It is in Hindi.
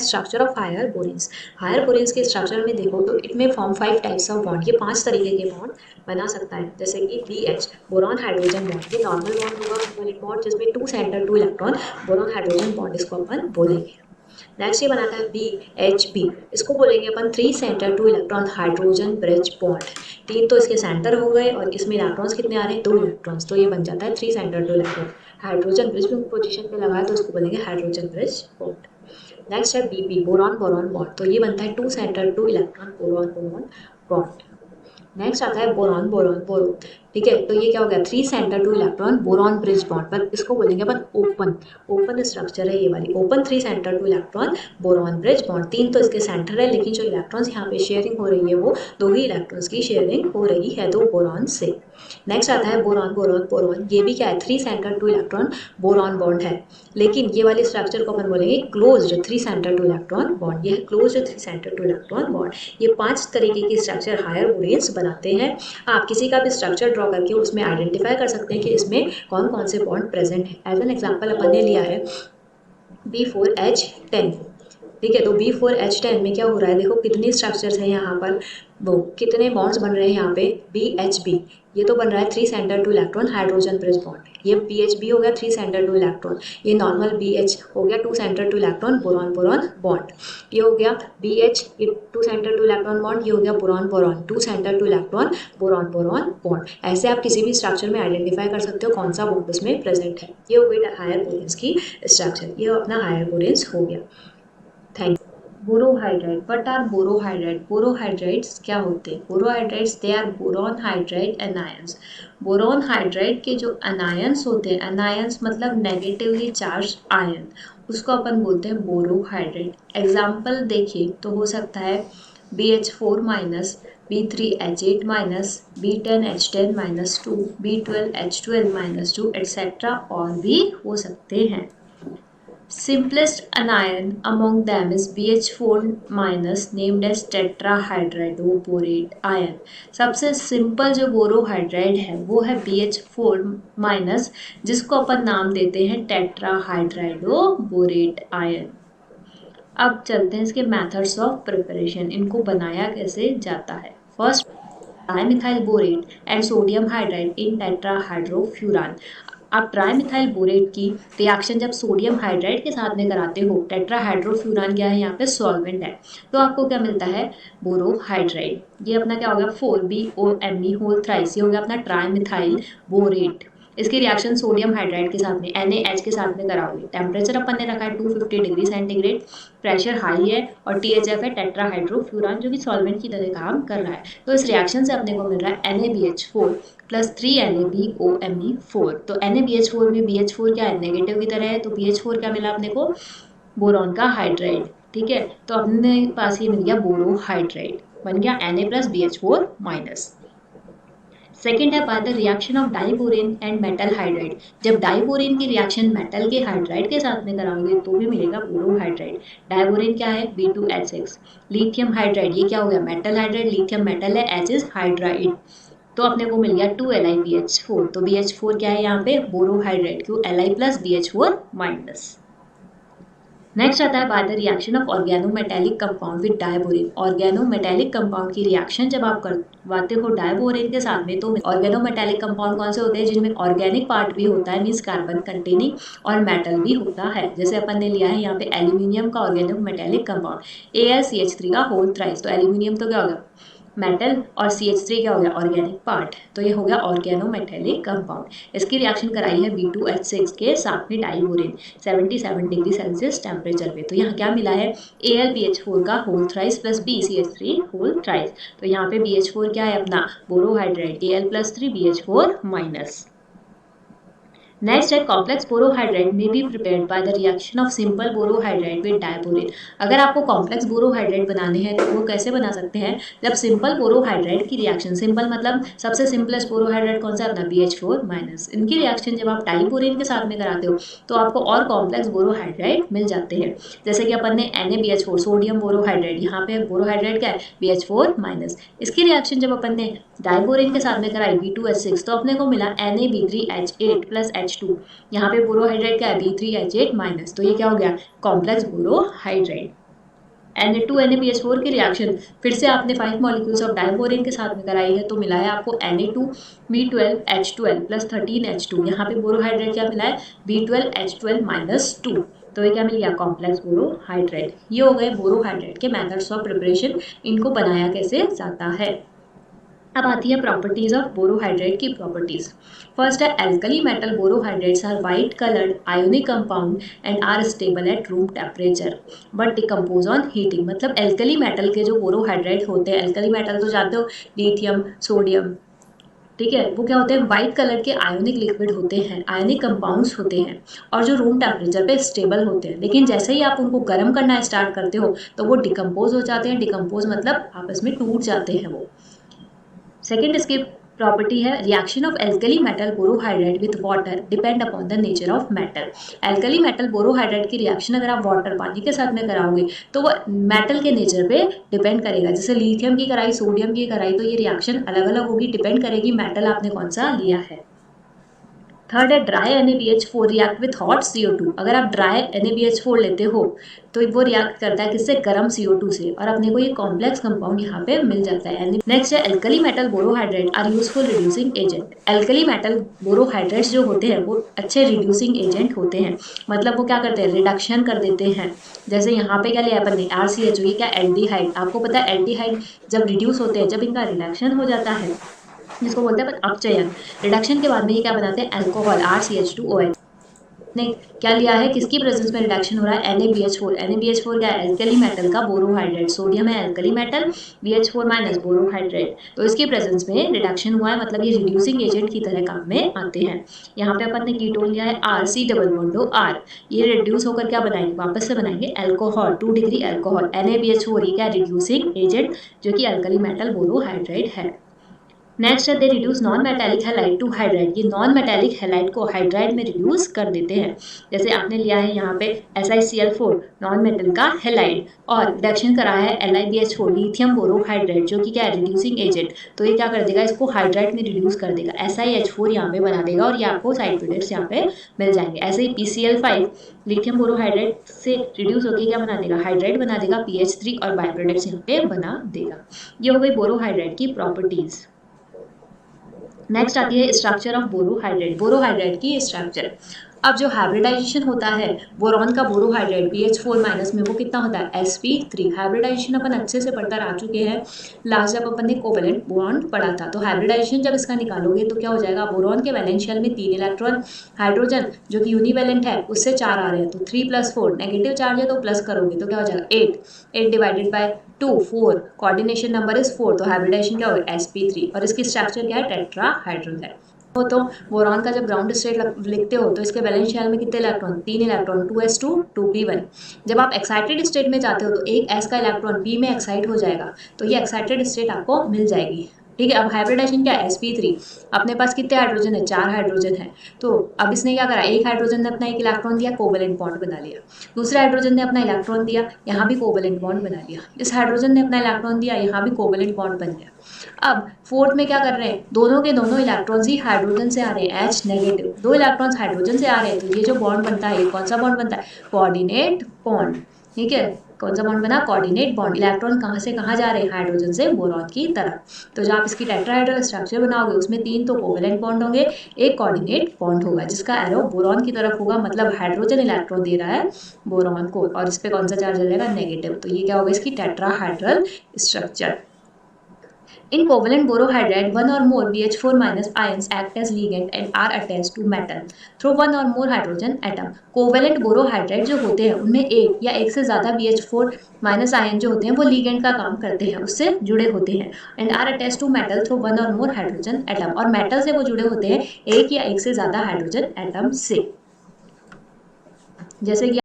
Structure of higher boranes. Higher boranes के स्ट्रक्चर में देखो तो इट में फॉर्म 5 टाइप्स ऑफ बॉन्ड, ये 5 तरीके के बॉन्ड बना सकता है। जैसे कि BH बोरॉन हाइड्रोजन बॉन्ड, ये नॉर्मल बॉन्ड होगा मेटालिक बॉन्ड जिसमें 2 centre 2 electron, boron hydrogen bond इसको अपन बोलेंगे। नेक्स्ट ये बनाता है BHB, इसको बोलेंगे अपन 3 centre 2 electron hydrogen bridge bond. 3 तो इसके सेंटर हो गए और इसमें इलेक्ट्रॉन्स कितने आ रहे हैं, 2 इलेक्ट्रॉन्स, तो ये बन जाता है 3 सेंटर 2 इलेक्ट्रॉन। हाइड्रोजन ब्रिज में पोजीशन पे लगाया तो इसको बोलेंगे हाइड्रोजन ब्रिज बॉन्ड। नेक्स्ट है BP बोरॉन बोरॉन बॉन्ड, तो ये बनता है 2 centre 2 electron boron boron bond. Next आता है बोरॉन बोरॉन बोरॉन, ठीक है, तो ये क्या हो गया 3 centre 2 electron boron bridge bond, पर इसको बोलेंगे अपन ओपन, ओपन स्ट्रक्चर है ये वाली, open 3 centre 2 electron boron bridge bond. 3 तो इसके सेंटर है लेकिन जो इलेक्ट्रॉन्स यहाँ पे शेयरिंग हो रही है वो 2 ही इलेक्ट्रॉन्स की शेयरिंग हो रही है 2 बोरॉन से। नेक्स्ट आता है बोरॉन बोरॉन बोरॉन, ये भी क्या है 3 सेंटर 2 इलेक्ट्रॉन बोरॉन बॉन्ड है, लेकिन ये वाले स्ट्रक्चर को अपन बोलेंगे क्लोज्ड 3 सेंटर 2 इलेक्ट्रॉन बॉन्ड, ये है क्लोज्ड 3 सेंटर 2 इलेक्ट्रॉन बॉन्ड। ये 5 तरीके के स्ट्रक्चर हायर बोरेन्स बनाते हैं। आप किसी का भी स्ट्रक्चर ड्रॉ करके उसमें आइडेंटिफाई कर सकते हैं कि इसमें कौन कौन से बॉन्ड प्रेजेंट है। एज एन एग्जांपल अपन ने लिया है B4H10, ठीक है, तो B4H10 में क्या हो रहा है, देखो कितने स्ट्रक्चर्स हैं यहाँ पर, वो कितने बॉन्ड्स बन रहे हैं यहाँ पे BHB, ये तो बन रहा है 3 centre 2 electron hydrogen bridge bond, ये BHB हो गया 3 सेंटर 2 इलेक्ट्रॉन, ये नॉर्मल BH हो गया 2 centre 2 electron boron boron bond, ये हो गया BH, ये 2 सेंटर 2 इलेक्ट्रॉन बॉन्ड, ये हो गया boron boron 2 centre 2 electron boron boron bond. ऐसे आप किसी भी स्ट्रक्चर में आइडेंटिफाई कर सकते हो कौन सा बॉन्ड उसमें प्रेजेंट है। ये हो गई हायर बोरेन्स की स्ट्रक्चर, ये अपना हायर बोरेन्स हो गया। Thank you. Borohydride, what are borohydride? Borohydrides क्या होते हैं? Borohydrides they are boron hydride anions. Boron hydride के जो एनायंस होते हैं, एनायंस मतलब नेगेटिवली चार्ज आयन, उसको अपन बोलते हैं बोरोहाइड्राइड। एग्जाम्पल देखिए तो हो सकता है BH4 minus, B3H8 minus, B10H10 minus 2, B12H12 minus 2 etcetera और भी हो सकते हैं। Simplest anion among them is BH4 minus named as tetrahydroborate ion। सबसे सिंपल जो बोरोहाइड्राइड है वो है BH4 माइनस, जिसको अपन नाम देते हैं टेट्राहाइड्राइडोबोरेट आयन। अब चलते हैं इसके मेथड्स ऑफ प्रिपरेशन, इनको बनाया कैसे जाता है। First, dimethyl borate and sodium hydride in tetrahydrofuran. आप ट्राइमिथाइल बोरेट की रिएक्शन जब सोडियम हाइड्राइड के साथ में कराते हो, टेट्राहाइड्रोफ्यूरान क्या है यहाँ पे सॉल्वेंट है, तो आपको क्या मिलता है बोरोहाइड्राइड। ये अपना क्या हो गया 4BOMe होल थ्राइस, ये हो गया अपना ट्राइमिथाइल बोरेट। इसकी रिएक्शन सोडियम हाइड्राइड के साथ में NaH के साथ में कराओगे। टेम्परेचर अपन ने रखा है 250 डिग्री सेंटीग्रेड, प्रेशर हाई है और THF है टेट्राहाइड्रोफ्यूरान जो कि सॉल्वेंट की तरह काम कर रहा है। तो इस रिएक्शन से अपने को मिल रहा है NaBH4 प्लस 3NaBOMe4। तो NaBH4 में BH4 क्या है नेगेटिव की तरह है, तो BH4 क्या मिला अपने को बोरॉन का हाइड्राइड, ठीक है, तो अपने पास ये मिल गया बोरोहाइड्राइड, बन गया Na plus BH4 minus. Second है by the reaction of diborane and metal hydride. जब डाइबोरेन की रिएक्शन मेटल के हाइड्राइड के साथ में कराओगे तो भी मिलेगा बोरोहाइड्राइड। डाइबोरेन क्या है B2H6, लिथियम हाइड्राइड, ये क्या हो गया मेटल हाइड्राइड, लिथियम मेटल है, H इज हाइड्राइड, तो अपने को मिल गया 2LiBH4। तो BH4 क्या है यहाँ पे बोरोहाइड्राइड, क्यों Li plus BH4 minus. Next आता है by the reaction of organometallic compound with diborane. Organometallic compound की रिएक्शन जब आप करवाते हो डाइबोरेन के साथ में, तो ऑर्गेनोमेटेलिक कंपाउंड कौन से होते हैं जिनमें ऑर्गेनिक पार्ट भी होता है, मीन्स कार्बन कंटेनिंग, और मेटल भी होता है। जैसे अपन ने लिया है यहाँ पे एल्यूमिनियम का ऑर्गेनोमेटेलिक कंपाउंड AlCH3 का होल थ्राइस, तो एल्यूमिनियम तो क्या होगा मेटल और CH3 क्या हो गया ऑर्गेनिक पार्ट, तो ये हो गया ऑर्गेनोमेटेलिक कंपाउंड। इसकी रिएक्शन कराई है B2H6 के साथ में डाइबोरेन 77 डिग्री सेल्सियस टेम्परेचर पे, तो यहाँ क्या मिला है AlBH4 का whole thrice plus BCH3 whole thrice, तो यहाँ पे BH4 क्या है अपना borohydride Al plus 3 BH4 minus. Next है कॉम्प्लेक्स बोरोहाइड्राइड में be prepared by the reaction of simple borohydride with diborane. अगर आपको कॉम्प्लेक्स बोरोहाइड्राइड बनाने हैं तो वो कैसे बना सकते हैं, जब सिंपल बोरोहाइड्राइड की रिएक्शन, सिंपल मतलब सबसे सिंपलेस्ट बोरोहाइड्राइड कौन सा अपना BH4 माइनस, इनकी रिएक्शन जब आप डाइबोरेन के साथ में कराते हो तो आपको और कॉम्प्लेक्स बोरोहाइड्राइड मिल जाते हैं। जैसे कि अपन ने NaBH4 सोडियम बोरोहाइड्राइड, यहाँ पे बोरोहाइड्राइड क्या है BH4 माइनस, इसकी रिएक्शन जब अपन ने डाइबोरेन के साथ में कराई B2H6 तो अपने को मिला NaB3H8 प्लस H2, यहाँ पे बोरोहाइड्राइड क्या है B3H8 माइनस, तो ये क्या हो गया कॉम्प्लेक्स बोरोहाइड्राइड। Na2 NaBH4 की रिएक्शन फिर से आपने 5 मॉलिक्यूल्स ऑफ डायबोरेन के साथ में कराई है, तो मिला है आपको Na2B12H12 प्लस 13H2। यहाँ पे बोरोहाइड्रेट क्या मिला है, B12H12 -2। तो ये क्या मिल गया, कॉम्प्लेक्स बोरोहाइड्रेट। ये हो गए बोरोहाइड्रेट के मेथड्स ऑफ प्रिपरेशन, इनको बनाया कैसे जाता है। अब आती है प्रॉपर्टीज ऑफ बोरोहाइड्रेट की प्रॉपर्टीज। फर्स्ट है alkali metal borohydrates are white coloured ionic compound and are stable at room temperature but decompose on heating. मतलब एल्कली मेटल के जो बोरोहाइड्रेट होते हैं, एल्कली मेटल तो जानते हो, लिथियम, सोडियम, ठीक है, वो क्या होते हैं, वाइट कलर के आयोनिक लिक्विड होते हैं, आयोनिक कंपाउंड्स होते हैं, और जो रूम टेम्परेचर पे स्टेबल होते हैं। लेकिन जैसे ही आप उनको गर्म करना स्टार्ट करते हो तो वो डिकम्पोज हो जाते हैं। डिकम्पोज मतलब आपस में टूट जाते हैं वो। सेकेंड इसकी प्रॉपर्टी है reaction of alkali metal borohydrate with water depend upon the nature of metal. Alkali metal borohydrate की रिएक्शन अगर आप वाटर पानी के साथ में कराओगे तो वो मेटल के नेचर पे डिपेंड करेगा। जैसे लिथियम की कराई, सोडियम की कराई, तो ये रिएक्शन अलग अलग होगी, डिपेंड करेगी मेटल आपने कौन सा लिया है। थर्ड है dry NaBH4 react with hot CO2। अगर आप ड्राई NaBH4 लेते हो तो वो रिएक्ट करता है किससे, गर्म CO2 से, और अपने को ये कॉम्प्लेक्स कंपाउंड यहाँ पे मिल जाता है। नेक्स्ट है alkali metal borohydrate are useful reducing agent. Alkali metal borohydrates जो होते हैं वो अच्छे रिड्यूसिंग एजेंट होते हैं। मतलब वो क्या करते हैं, रिडक्शन कर देते हैं। जैसे यहाँ पे क्या लिया अपन ने, RCHO, ये क्या, एल्डिहाइड। आपको पता है एल्डिहाइड जब रिड्यूस होते हैं, जब इनका रिडक्शन हो जाता है, जिसको बोलते हैं अपचयन, रिडक्शन के बाद में ये क्या बनाते हैं, अल्कोहल, RCH2OH। ने क्या लिया है, किसकी प्रेजेंस में रिडक्शन हो रहा है, NaBH4। NaBH4 क्या है, एल्कली मेटल का बोरोहाइड्रेट, सोडियम है एल्कली मेटल, BH4- बोरोहाइड्रेट, तो इसकी प्रेजेंस में रिडक्शन हुआ है, मतलब ये रिड्यूसिंग एजेंट की तरह काम में आते हैं। यहाँ पे अपन ने कीटोन लिया है RC+R, ये रिड्यूस होकर क्या बनाएंगे, वापस से बनाएंगे अल्कोहल, 2 डिग्री अल्कोहल। NaBH4 ये क्या, रिड्यूसिंग एजेंट जो कि एल्कली मेटल बोरोहाइड्रेट है। नेक्स्ट है they reduce non metallic halide two hydride. ये नॉन मेटेलिक हैलाइड को हाइड्राइड में रिड्यूस कर देते हैं। जैसे आपने लिया है यहाँ पे SiCl4 नॉन मेटल का हैलाइड, और रिडक्शन करा है LiBH4 लिथियम बोरोहाइड्रेट, जो कि क्या है, रिड्यूसिंग एजेंट। तो ये क्या कर देगा, इसको हाइड्राइड में रिड्यूस कर देगा, SiH4 यहाँ पे बना देगा, और ये आपको साइड प्रोडक्ट्स यहाँ पे मिल जाएंगे। ऐसे ही PCl5 लिथियम बोरोहाइड्रेट से रिड्यूस होकर क्या बना देगा, हाइड्राइड बना देगा, PH3 और बाई प्रोडक्ट्स यहाँ पे बना देगा। ये हो गई बोरोहाइड्रेट की प्रॉपर्टीज। नेक्स्ट आती है स्ट्रक्चर ऑफ बोरोहाइड्रेट। बोरोहाइड्रेट की स्ट्रक्चर। अब जो हाइब्रिडाइजेशन होता है बोरॉन का बोरोहाइड्रेट BH4- में, वो कितना होता है, sp3। हाइब्रिडाइजेशन अपन अच्छे से पढ़कर आ चुके हैं, लास्ट जब अपन ने कोवेलेंट बॉन्ड पढ़ा था। तो हाइब्रिडाइजेशन जब इसका निकालोगे तो क्या हो जाएगा, बोरॉन के वैलेंस शेल में 3 इलेक्ट्रॉन, हाइड्रोजन जो कि यूनिवैलेंट है उससे 4 आ रहे हैं, तो 3 + 4, नेगेटिव चार्ज है तो प्लस करोगे तो क्या हो जाएगा 8 divided by 2 4, coordination number is 4, तो हाइब्रिडाइजेशन क्या होगा sp3, और इसकी स्ट्रक्चर क्या है, टेट्राहाइड्रल है। तो बोरॉन का जब ग्राउंड स्टेट लिखते हो तो इसके वैलेंस शेल में कितने इलेक्ट्रॉन, 3 इलेक्ट्रॉन, 2s2 2p1। जब आप एक्साइटेड स्टेट में जाते हो तो एक s का इलेक्ट्रॉन p में एक्साइट हो जाएगा, तो ये एक्साइटेड स्टेट आपको मिल जाएगी। ठीक है, अब हाइब्रिडाइजेशन क्या है, sp3। अपने पास कितने हाइड्रोजन है, 4 हाइड्रोजन है। तो अब इसने क्या करा, एक हाइड्रोजन ने अपना एक इलेक्ट्रॉन दिया, कोवेलेंट बॉन्ड बना लिया। दूसरे हाइड्रोजन ने अपना इलेक्ट्रॉन दिया, यहाँ भी कोवेलेंट बॉन्ड बना लिया। इस हाइड्रोजन ने अपना इलेक्ट्रॉन दिया, यहाँ भी कोवेलेंट बॉन्ड बन गया। अब फोर्थ में क्या कर रहे हैं, दोनों के दोनों इलेक्ट्रॉन्स ही हाइड्रोजन से आ रहे हैं, H नेगेटिव, 2 इलेक्ट्रॉन्स हाइड्रोजन से आ रहे हैं, तो ये जो बॉन्ड बनता है, ये कौन सा बॉन्ड बनता है, कोऑर्डिनेट बॉन्ड। ठीक है, कौन सा बॉन्ड बना, कोऑर्डिनेट बॉन्ड। इलेक्ट्रॉन कहाँ से कहाँ जा रहे हैं, हाइड्रोजन से बोरॉन की तरफ। तो जब आप इसकी टेट्राहाइड्रल स्ट्रक्चर बनाओगे उसमें 3 तो कोवेलेंट बॉन्ड होंगे, एक कोऑर्डिनेट बॉन्ड होगा जिसका एरो बोरॉन की तरफ होगा, मतलब हाइड्रोजन इलेक्ट्रॉन दे रहा है बोरॉन को, और इस पे कौन सा चार्ज रहेगा, नेगेटिव। तो ये क्या होगा, इसकी tetrahedral structure. In covalent borohydride, one or more BH4- ions act as ligand and are attached to metal through one or more hydrogen atom. Covalent borohydride जो होते हैं उनमें एक या एक से ज़्यादा BH4- आयन जो होते हैं वो लिगेंड का काम करते हैं, उससे जुड़े होते हैं, and are attached to metal through one or more hydrogen atom, और मेटल से वो जुड़े होते हैं एक या एक से ज़्यादा हाइड्रोजन एटम से। जैसे कि